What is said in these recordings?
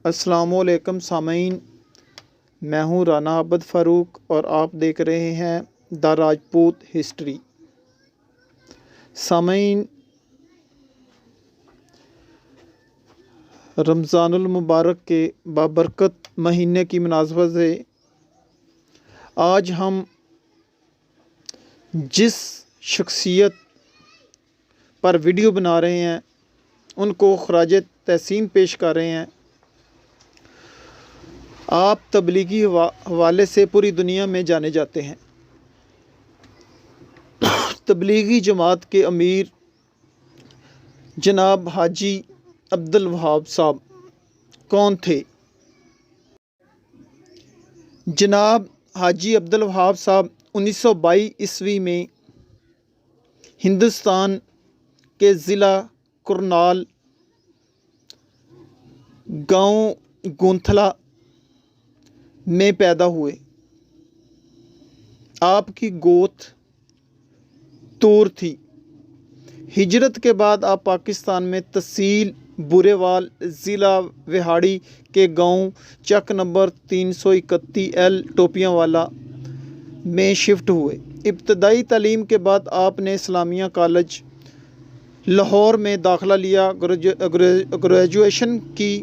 السلام علیکم سامعین، میں ہوں رانا عابد فاروق اور آپ دیکھ رہے ہیں دا راجپوت ہسٹری۔ سامعین، رمضان المبارک کے بابرکت مہینے کی مناسبت سے آج ہم جس شخصیت پر ویڈیو بنا رہے ہیں ان کو خراج تحسین پیش کر رہے ہیں۔ آپ تبلیغی حوالے سے پوری دنیا میں جانے جاتے ہیں۔ تبلیغی جماعت کے امیر جناب حاجی عبدالوہاب صاحب کون تھے؟ جناب حاجی عبدالوہاب صاحب 1922 عیسوی میں ہندوستان کے ضلع کرنال گاؤں گونتھلا میں پیدا ہوئے۔ آپ کی گوت تور تھی۔ ہجرت کے بعد آپ پاکستان میں تحصیل بوریوال ضلع وہاڑی کے گاؤں چک نمبر 331L ٹوپیاں والا میں شفٹ ہوئے۔ ابتدائی تعلیم کے بعد آپ نے اسلامیہ کالج لاہور میں داخلہ لیا، گریجویشن کی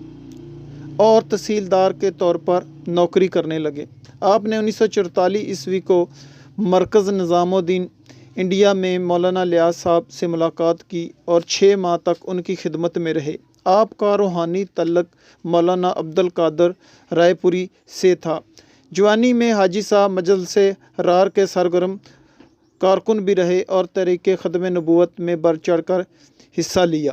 اور تحصیلدار کے طور پر نوکری کرنے لگے۔ آپ نے 1944 عیسوی کو مرکز نظام الدین انڈیا میں مولانا لیاس صاحب سے ملاقات کی اور 6 ماہ تک ان کی خدمت میں رہے۔ آپ کا روحانی تعلق مولانا عبدالقادر رائے پوری سے تھا۔ جوانی میں حاجی صاحب مجلس رار کے سرگرم کارکن بھی رہے اور تحریک ختم نبوت میں بڑھ چڑھ کر حصہ لیا۔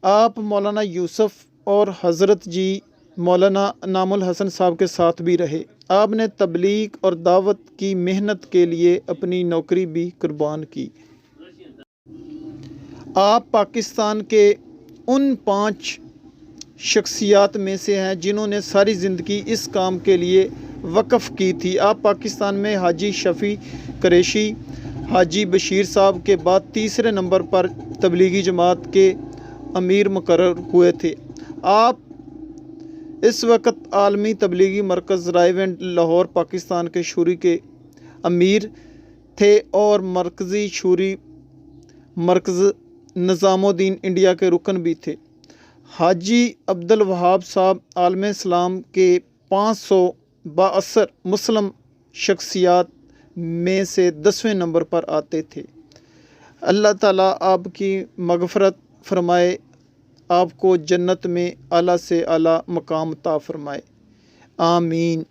آپ مولانا یوسف اور حضرت جی مولانا انعام الحسن صاحب کے ساتھ بھی رہے۔ آپ نے تبلیغ اور دعوت کی محنت کے لیے اپنی نوکری بھی قربان کی۔ آپ پاکستان کے ان 5 شخصیات میں سے ہیں جنہوں نے ساری زندگی اس کام کے لیے وقف کی تھی۔ آپ پاکستان میں حاجی شفیع قریشی، حاجی بشیر صاحب کے بعد تیسرے نمبر پر تبلیغی جماعت کے امیر مقرر ہوئے تھے۔ آپ اس وقت عالمی تبلیغی مرکز رائے وینڈ لاہور پاکستان کے شوری کے امیر تھے اور مرکزی شوری مرکز نظام الدین انڈیا کے رکن بھی تھے۔ حاجی عبدالوہاب صاحب عالم اسلام کے 500 بااثر مسلم شخصیات میں سے 10ویں نمبر پر آتے تھے۔ اللہ تعالیٰ آپ کی مغفرت فرمائے، آپ کو جنت میں اعلیٰ سے اعلیٰ مقام عطا فرمائے، آمین۔